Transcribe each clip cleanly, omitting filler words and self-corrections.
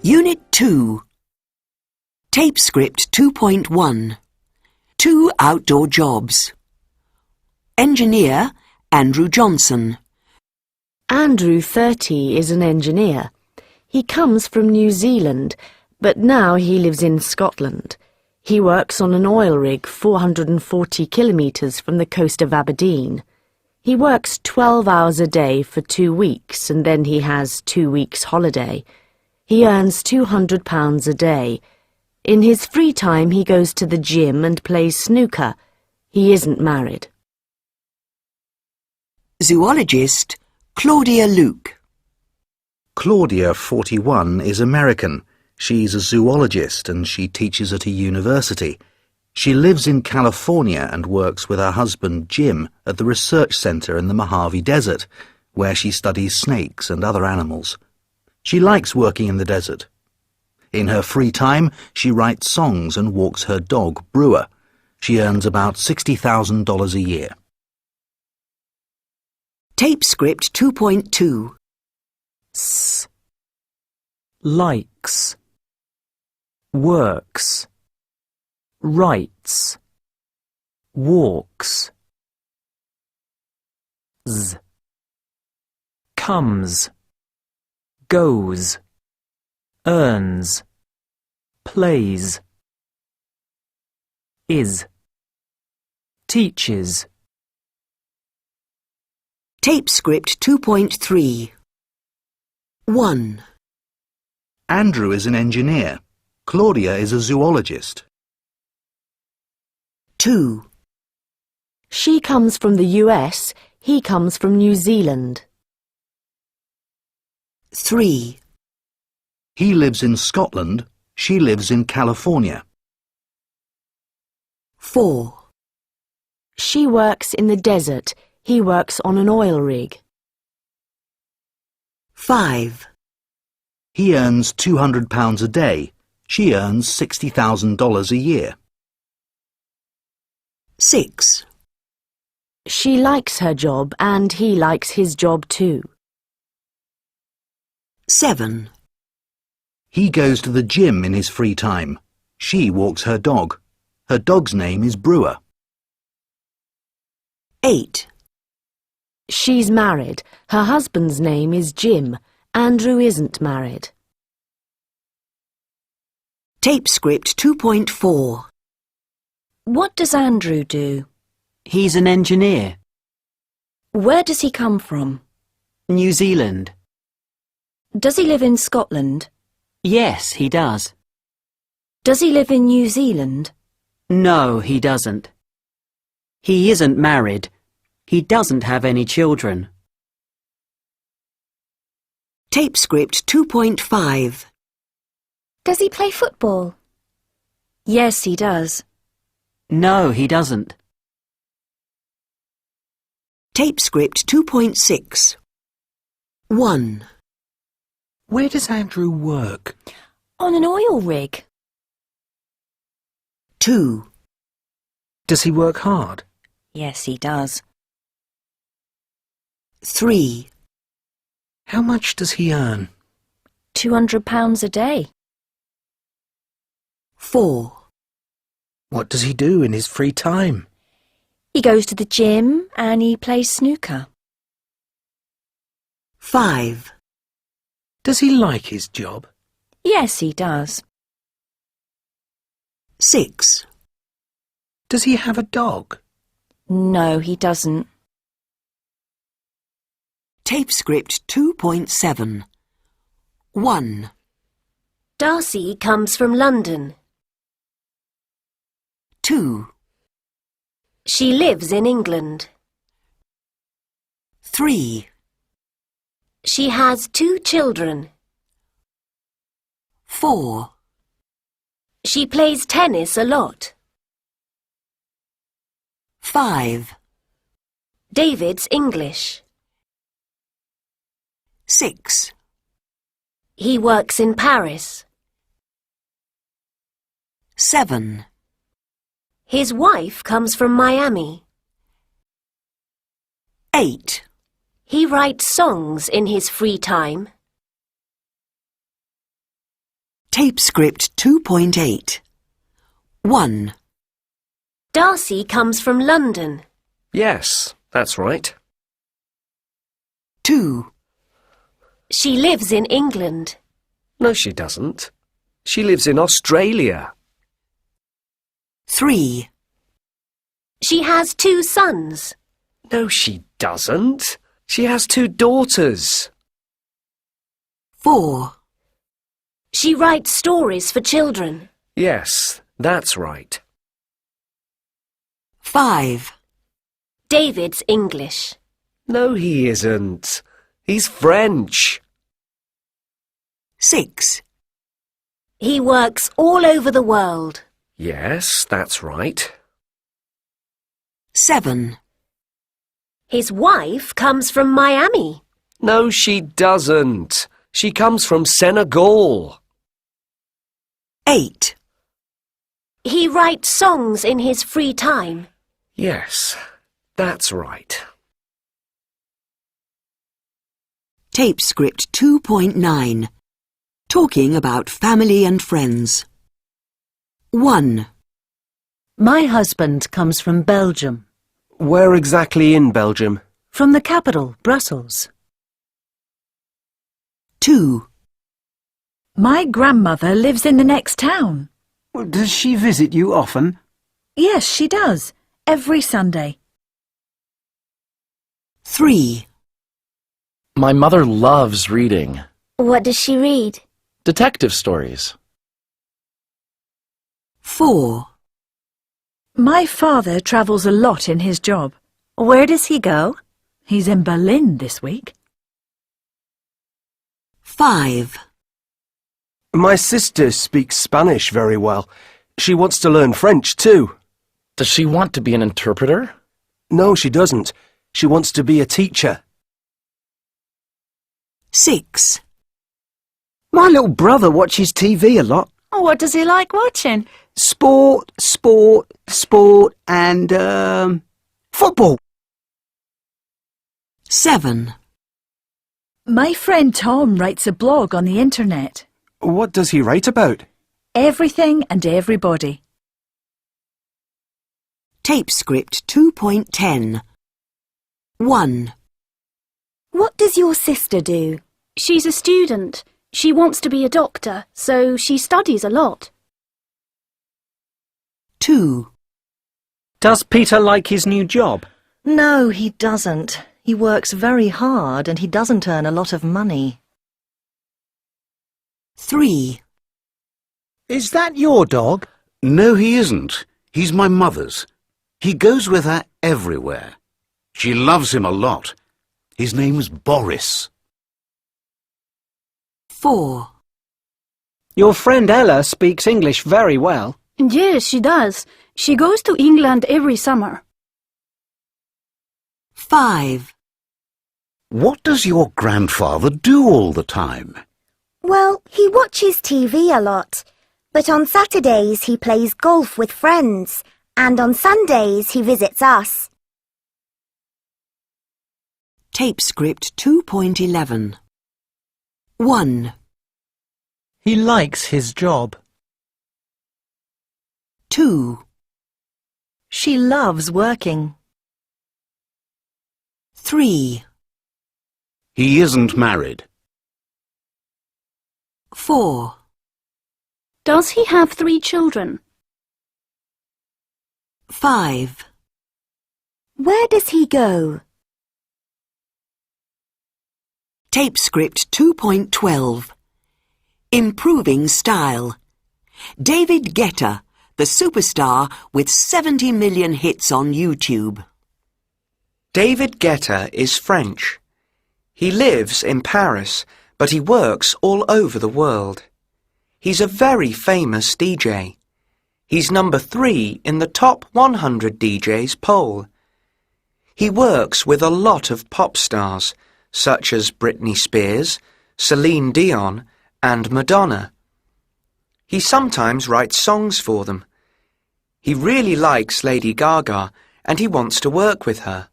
Unit 2. Tape script 2.1. 2 outdoor jobs. Engineer, Andrew Johnson. Andrew, 30, is an engineer. He comes from New Zealand, but now he lives in Scotland. He works on an oil rig 440 kilometres from the coast of Aberdeen. He works 12 hours a day for 2 weeks, and then he has 2 weeks holiday. He earns £200 a day. In his free time he goes to the gym and plays snooker. He isn't married. Zoologist, Claudia Luke. Claudia, 41, is American. She's a zoologist and she teaches at a university. She lives in California and works with her husband Jim at the research centre in the Mojave Desert, where she studies snakes and other animals. She likes working in the desert. In her free time, she writes songs and walks her dog, Brewer. She earns about $60,000 a year. Tape script 2.2. S. Likes. Works. Writes. Walks. Z. Comes. Goes. Earns. Plays. Is. Teaches. Tape script 2.3. 1. Andrew is an engineer. Claudia is a zoologist. 2. She comes from the US, he comes from New Zealand. 3. He lives in Scotland. She lives in California. 4. She works in the desert, he works on an oil rig. 5. He earns £200 a day. She earns $60,000 a year. 6. She likes her job and he likes his job too. 7. He goes to the gym in his free time. She walks her dog. Her dog's name is Brewer. 8. She's married. Her husband's name is Jim. Andrew isn't married. Tape script 2.4. What does Andrew do? He's an engineer. Where does he come from? New Zealand. Does he live in Scotland? Yes, he does. Does he live in New Zealand? No, he doesn't. He isn't married. He doesn't have any children. Tape script 2.5. Does he play football? Yes, he does. No, he doesn't. Tape script 2.6. 1. Where does Andrew work? On an oil rig. 2. Does he work hard? Yes, he does. 3. How much does he earn? £200 a day. 4. What does he do in his free time? He goes to the gym and he plays snooker. 5. Does he like his job? Yes, he does. 6. Does he have a dog? No, he doesn't. Tape script 2.7. 1. Darcy comes from London. 2. She lives in England. 3. She has 2 children. 4. She plays tennis a lot. 5. David's English. 6. He works in Paris. 7. His wife comes from Miami. 8. He writes songs in his free time. Tape script 2.8. 1, Darcy comes from London. Yes, that's right. 2, She lives in England. No, she doesn't. She lives in Australia. 3, She has 2 sons. No, she doesn't. She has 2 daughters. 4, She writes stories for children. Yes, that's right. 5, David's English. No, he isn't. He's French. 6, He works all over the world. Yes, that's right. 7, His wife comes from Miami. No, she doesn't. She comes from Senegal. 8, He writes songs in his free time. Yes, that's right. Tape script 2.9. Talking about family and friends. 1, My husband comes from Belgium. Where exactly in Belgium? From the capital, Brussels. 2, My grandmother lives in the next town. Does she visit you often? Yes, she does. Every Sunday. 3, My mother loves reading. What does she read? Detective stories. 4, My father travels a lot in his job. Where does he go? He's in Berlin this week. 5, My sister speaks Spanish very well. She wants to learn French too. Does she want to be an interpreter? No, she doesn't. She wants to be a teacher. 6, My little brother watches TV a lot. What does he like watching? Sport, and, football. 7, My friend Tom writes a blog on the internet. What does he write about? Everything and everybody. Tape script 2.10. 1, What does your sister do? She's a student. She wants to be a doctor, so she studies a lot. 2, Does Peter like his new job? No, he doesn't. He works very hard and he doesn't earn a lot of money. 3, Is that your dog? No, he isn't. He's my mother's. He goes with her everywhere. She loves him a lot. His name's Boris. 4, Your friend Ella speaks English very well. Yes, she does. She goes to England every summer. 5, What does your grandfather do all the time? Well, he watches TV a lot, but on Saturdays he plays golf with friends, and on Sundays he visits us. Tape script 2.11. 1, He likes his job. 2, She loves working. 3, He isn't married. 4, Does he have 3 children? 5, Where does he go? Tape script 2.12. Improving style. David Guetta, the superstar with 70 million hits on YouTube. David Guetta is French. He lives in Paris, but he works all over the world. He's a very famous DJ. He's number 3 in the top 100 DJs poll. He works with a lot of pop stars, such as Britney Spears, Celine Dion, and Madonna. He sometimes writes songs for them. He really likes Lady Gaga, and he wants to work with her.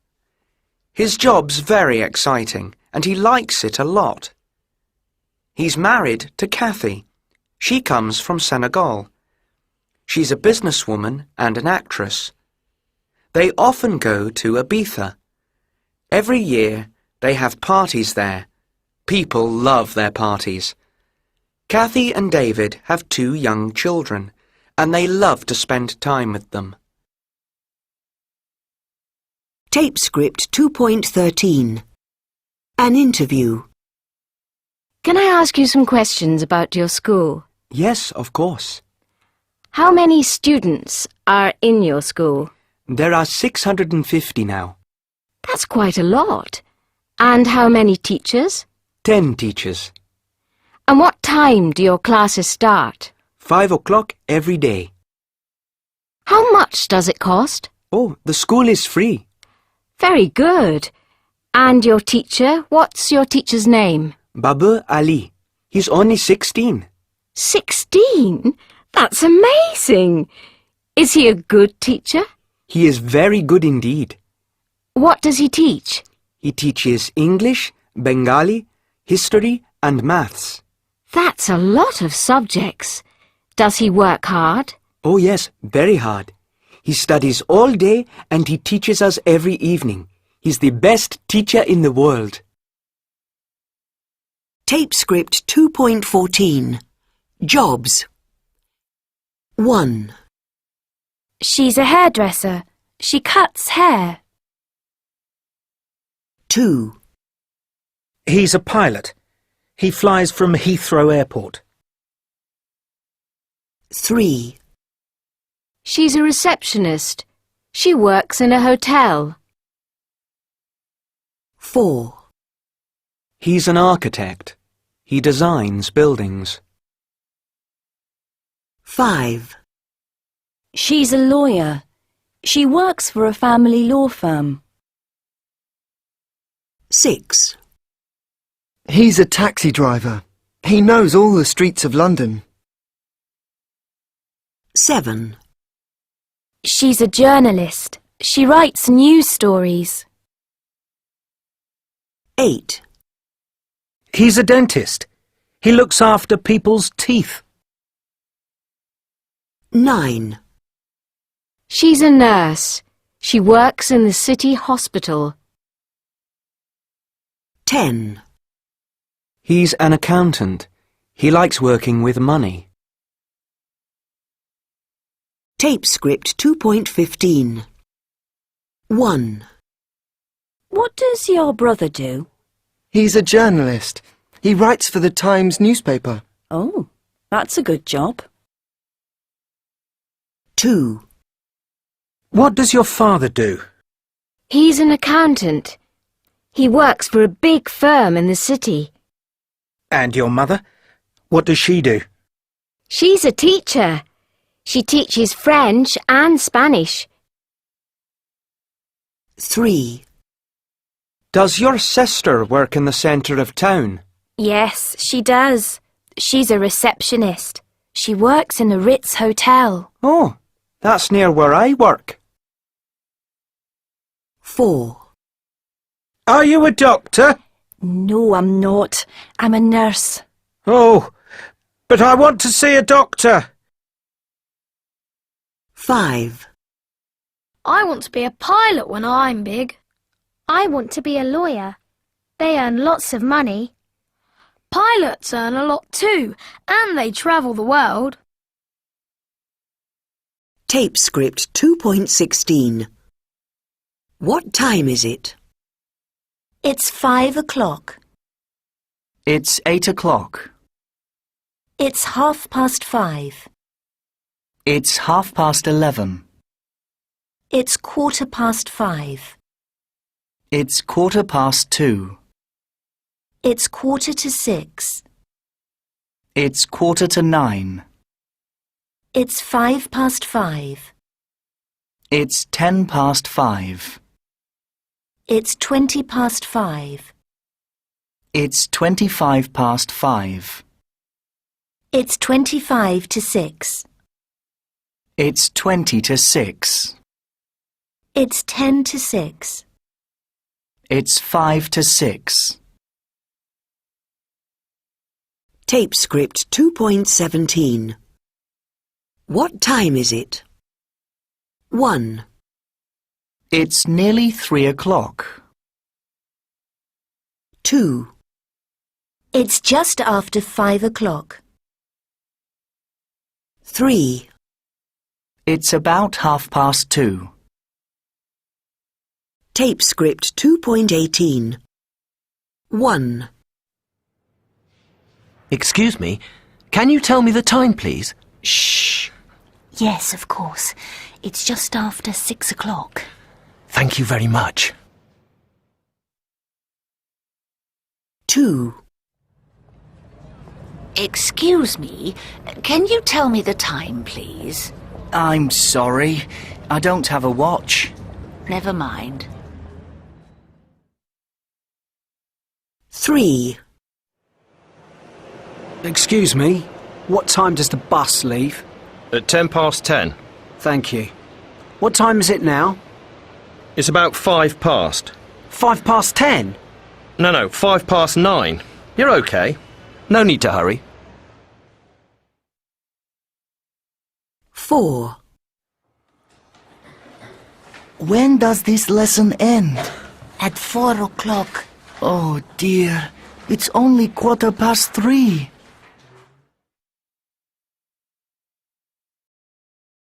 His job's very exciting, and he likes it a lot. He's married to Kathy. She comes from Senegal. She's a businesswoman and an actress. They often go to Ibiza. Every year they have parties there. People love their parties. Kathy and David have 2 young children, and they love to spend time with them. Tape script 2.13. An interview. Can I ask you some questions about your school? Yes, of course. How many students are in your school? There are 650 now. That's quite a lot. And how many teachers? 10 teachers. And what time do your classes start? 5 o'clock every day. How much does it cost? Oh, the school is free. Very good. And your teacher, what's your teacher's name? Babu Ali. He's only 16. 16? That's amazing. Is he a good teacher? He is very good indeed. What does he teach? He teaches English, Bengali, history and maths. That's a lot of subjects. Does he work hard? Oh yes, very hard. He studies all day and he teaches us every evening. He's the best teacher in the world. Tape script 2.14. Jobs. 1. She's a hairdresser. She cuts hair. 2. He's a pilot. He flies from Heathrow Airport. 3. She's a receptionist. She works in a hotel. 4. He's an architect. He designs buildings. 5. She's a lawyer. She works for a family law firm. 6. He's a taxi driver. He knows all the streets of London. 7. She's a journalist. She writes news stories. 8. He's a dentist. He looks after people's teeth. 9. She's a nurse. She works in the city hospital. 10. He's an accountant. He likes working with money. Tape script 2.15. 1. What does your brother do? He's a journalist. He writes for the Times newspaper. Oh, that's a good job. 2. What does your father do? He's an accountant. He works for a big firm in the city. And your mother? What does she do? She's a teacher. She teaches French and Spanish. 3. Does your sister work in the centre of town? Yes, she does. She's a receptionist. She works in the Ritz Hotel. Oh, that's near where I work. 4. Are you a doctor? No, I'm not. I'm a nurse. Oh, but I want to see a doctor. 5. I want to be a pilot when I'm big. I want to be a lawyer. They earn lots of money. Pilots earn a lot too, and they travel the world. Tape script 2.16. What time is it? It's 5 o'clock. It's 8 o'clock. It's 5:30. It's 11:30. It's 5:15. It's 2:15. It's 6:15. It's 9:15. It's 5:05. It's 5:10. It's 5:20. It's 5:25. It's 5 to 6. It's 20 to 6. It's 10 to 6. It's 5 to 6. Tape script 2.17. What time is it? 1, It's nearly 3 o'clock. 2, It's just after 5 o'clock. 3, It's about 2:30. Tape script 2.18. 1, Excuse me, can you tell me the time, please? Shh. Yes, of course. It's just after 6 o'clock. Thank you very much. 2, Excuse me, can you tell me the time, please? I'm sorry. I don't have a watch. Never mind. 3, Excuse me, what time does the bus leave? At 10:10. Thank you. What time is it now? It's about 10:05. 10:05? No, 9:05. You're okay. No need to hurry. 4, When does this lesson end? At 4 o'clock. Oh dear, it's only 3:15.